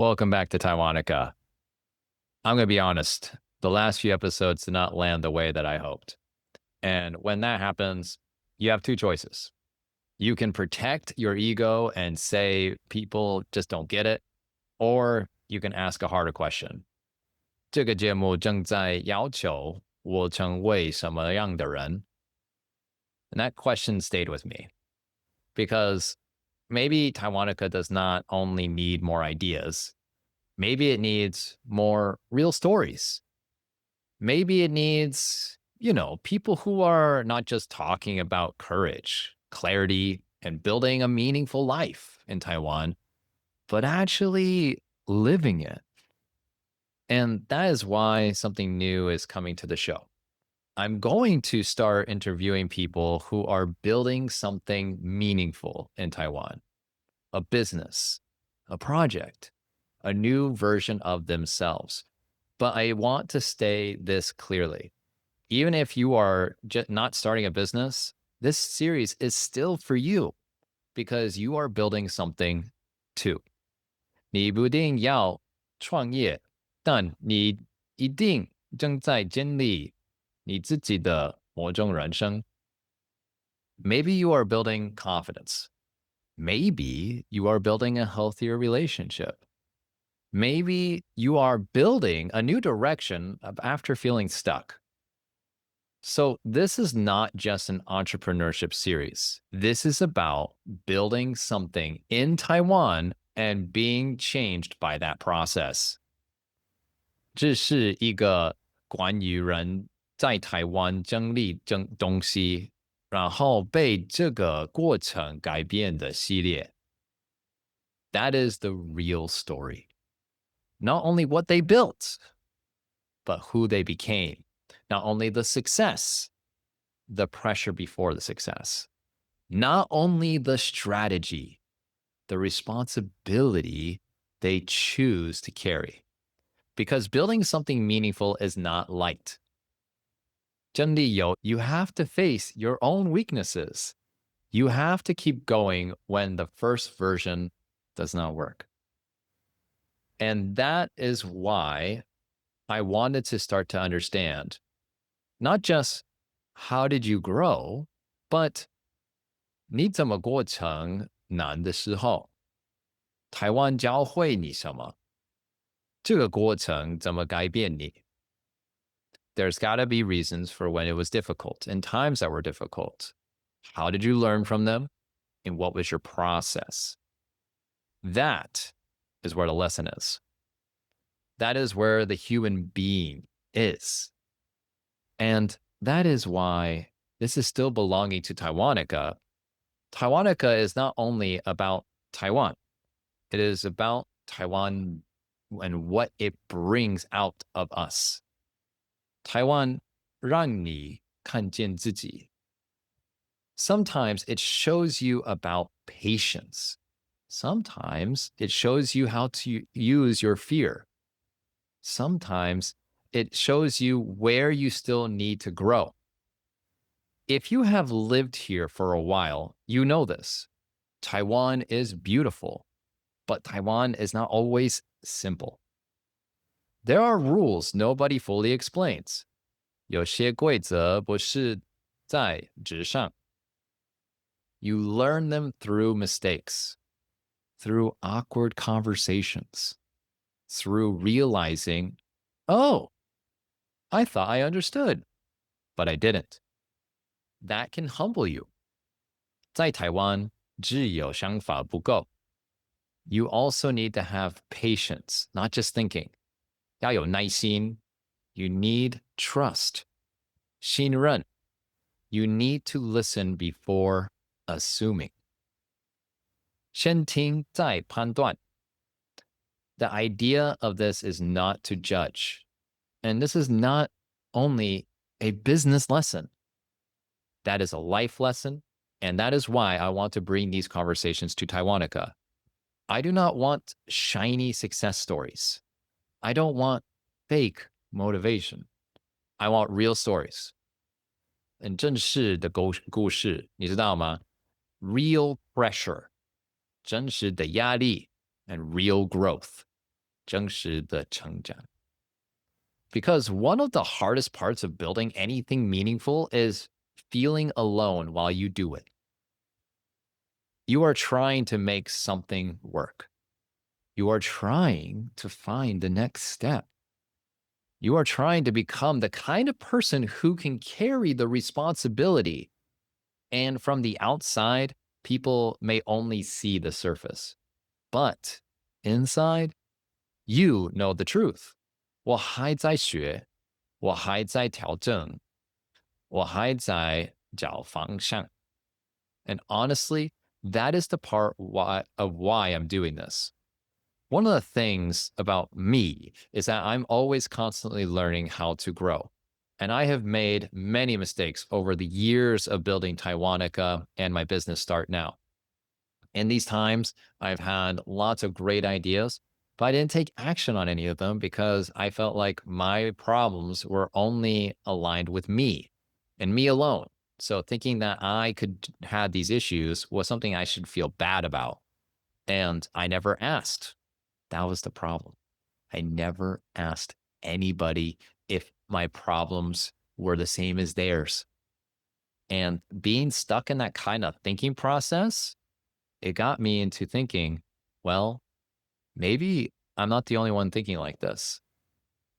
Welcome back to Taiwanica. I'm going to be honest, the last few episodes did not land the way that I hoped. And when that happens, you have two choices. You can protect your ego and say people just don't get it, or you can ask a harder question. 这个节目正在要求我成为什么样的人? And that question stayed with me because maybe Taiwanica does not only need more ideas. Maybe it needs more real stories. Maybe it needs, people who are not just talking about courage, clarity, and building a meaningful life in Taiwan, but actually living it. And that is why something new is coming to the show. I'm going to start interviewing people who are building something meaningful in Taiwan, a business, a project, a new version of themselves. But I want to say this clearly. Even if you are just not starting a business, this series is still for you because you are building something too. 你不一定要创业，但你一定正在经历你自己的某种人生。Maybe you are building confidence. Maybe you are building a healthier relationship. Maybe you are building a new direction after feeling stuck. So, this is not just an entrepreneurship series. This is about building something in Taiwan and being changed by that process. 这是一个关于人在台湾经历东西，然后被这个过程改变的系列。That is the real story. Not only what they built, but who they became. Not only the success, the pressure before the success. Not only the strategy, the responsibility they choose to carry. Because building something meaningful is not light. 真的有, you have to face your own weaknesses. You have to keep going when the first version does not work. And that is why I wanted to start to understand not just how did you grow, but 你怎么过程难的时候，台湾教会你什么？这个过程怎么改变你？ There's got to be reasons for when it was difficult and times that were difficult. How did you learn from them? And what was your process? That is where the lesson is. That is where the human being is. And that is why this is still belonging to Taiwanica. Taiwanica is not only about Taiwan. It is about Taiwan and what it brings out of us. Taiwan 让你看见自己. Sometimes it shows you about patience. Sometimes it shows you how to use your fear. Sometimes it shows you where you still need to grow. If you have lived here for a while, you know this. Taiwan is beautiful, but Taiwan is not always simple. There are rules nobody fully explains. 有些规则不是在纸上. You learn them through mistakes, through awkward conversations, through realizing, oh, I thought I understood, but I didn't. That can humble you. 在台湾，只有想法不够. You also need to have patience, not just thinking. 要有耐心. You need trust. 信任. You need to listen before assuming. 先听再判断. The idea of this is not to judge. And this is not only a business lesson. That is a life lesson. And that is why I want to bring these conversations to Taiwanica. I do not want shiny success stories. I don't want fake motivation. I want real stories. 很正式的故事，你知道吗？ Real pressure. 真实的压力 and real growth. 真实的成长. Because one of the hardest parts of building anything meaningful is feeling alone while you do it. You are trying to make something work. You are trying to find the next step. You are trying to become the kind of person who can carry the responsibility. And from the outside, people may only see the surface. But inside, you know the truth. 我还在学，我还在调整，我还在找方向. And honestly, that is the part of why I'm doing this. One of the things about me is that I'm always constantly learning how to grow. And I have made many mistakes over the years of building Taiwanica and my business Start Now. In these times, I've had lots of great ideas, but I didn't take action on any of them because I felt like my problems were only aligned with me and me alone. So thinking that I could have these issues was something I should feel bad about. And I never asked. That was the problem. I never asked anybody if my problems were the same as theirs. And being stuck in that kind of thinking process, it got me into thinking, well, maybe I'm not the only one thinking like this.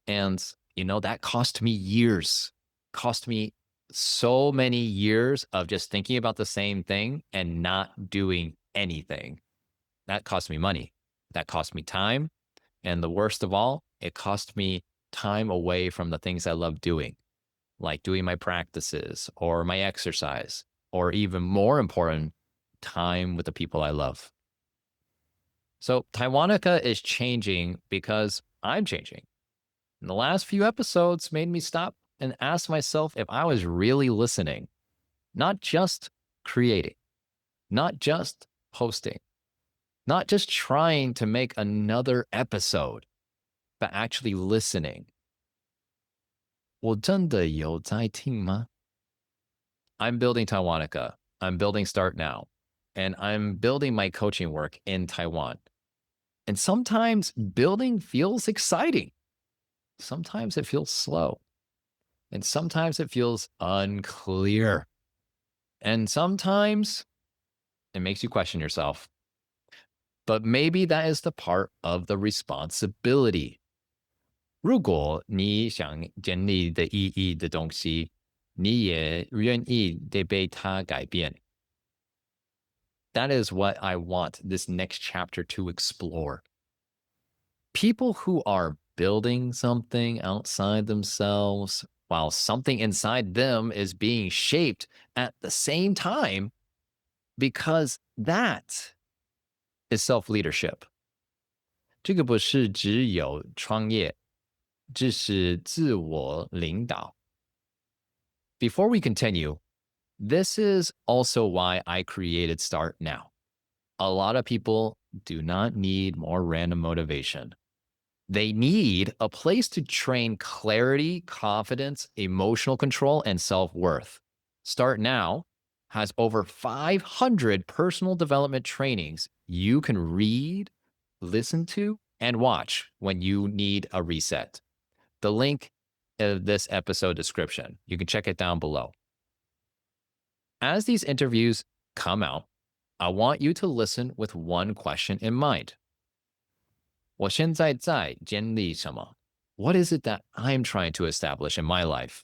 And, that cost me years, cost me so many years of just thinking about the same thing and not doing anything. That cost me money. That cost me time. And the worst of all, it cost me time away from the things I love doing, like doing my practices or my exercise, or even more important, time with the people I love. So Taiwanica is changing because I'm changing. And the last few episodes made me stop and ask myself if I was really listening, not just creating, not just posting, not just trying to make another episode, but actually listening. 我真的有在听吗? I'm building Taiwanica. I'm building Start Now. And I'm building my coaching work in Taiwan. And sometimes building feels exciting. Sometimes it feels slow. And sometimes it feels unclear. And sometimes it makes you question yourself. But maybe that is the part of the responsibility. 如果你想建立的意义的东西，你也愿意得被它改变. That is what I want this next chapter to explore. People who are building something outside themselves while something inside them is being shaped at the same time, because that is self-leadership. 这个不是只有创业，这是自我领导. Before we continue, this is also why I created Start Now. A lot of people do not need more random motivation. They need a place to train clarity, confidence, emotional control, and self-worth. Start Now has over 500 personal development trainings you can read, listen to, and watch when you need a reset. The link in this episode description. You can check it down below. As these interviews come out, I want you to listen with one question in mind. 我现在在建立什么? What is it that I'm trying to establish in my life?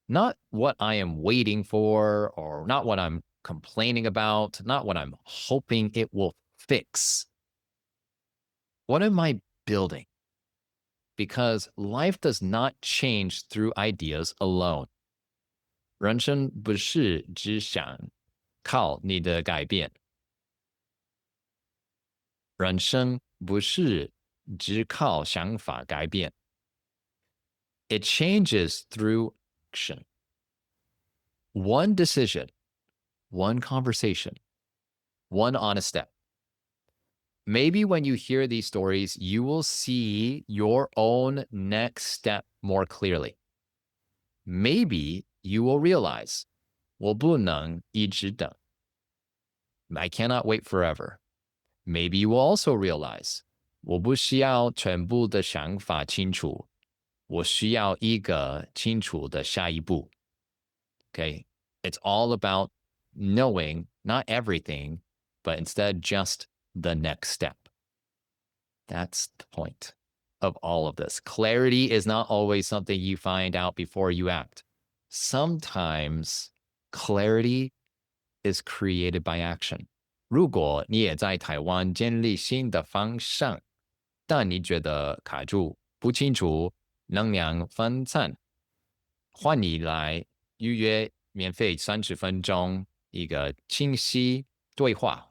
Not what I am waiting for, or not what I'm complaining about, not what I'm hoping it will fix. What am I building? Because life does not change through ideas alone. 人生不是只想靠你的改变。人生不是只靠想法改变。It changes through action. One decision, one conversation, one honest step. Maybe when you hear these stories, you will see your own next step more clearly. Maybe you will realize, 我不能一直等. I cannot wait forever. Maybe you will also realize, 我不需要全部的想法清楚，我需要一个清楚的下一步。Okay, it's all about knowing not everything, but instead just the next step. That's the point of all of this. Clarity is not always something you find out before you act. Sometimes clarity is created by action. 如果你也在台湾建立新的方向，但你觉得卡住、不清楚、能量分散，欢迎来预约免费30分钟一个清晰对话。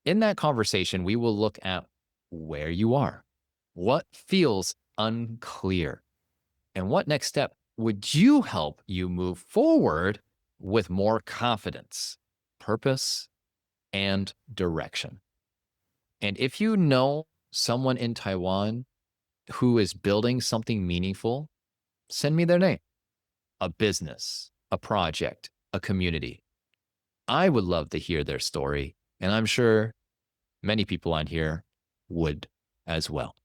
In that conversation, we will look at where you are, what feels unclear, and what next step would you help you move forward with more confidence, purpose, and direction. And if you know someone in Taiwan who is building something meaningful, send me their name, a business, a project, a community. I would love to hear their story, and I'm sure many people on here would as well.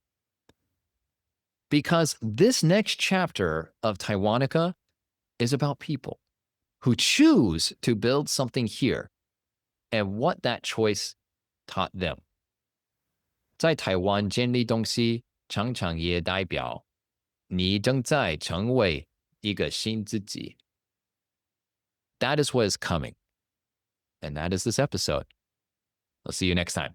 Because this next chapter of Taiwanica is about people who choose to build something here and what that choice taught them. 在台湾建立东西，常常也代表你正在成为一个新自己。That is what is coming. And that is this episode. I'll see you next time.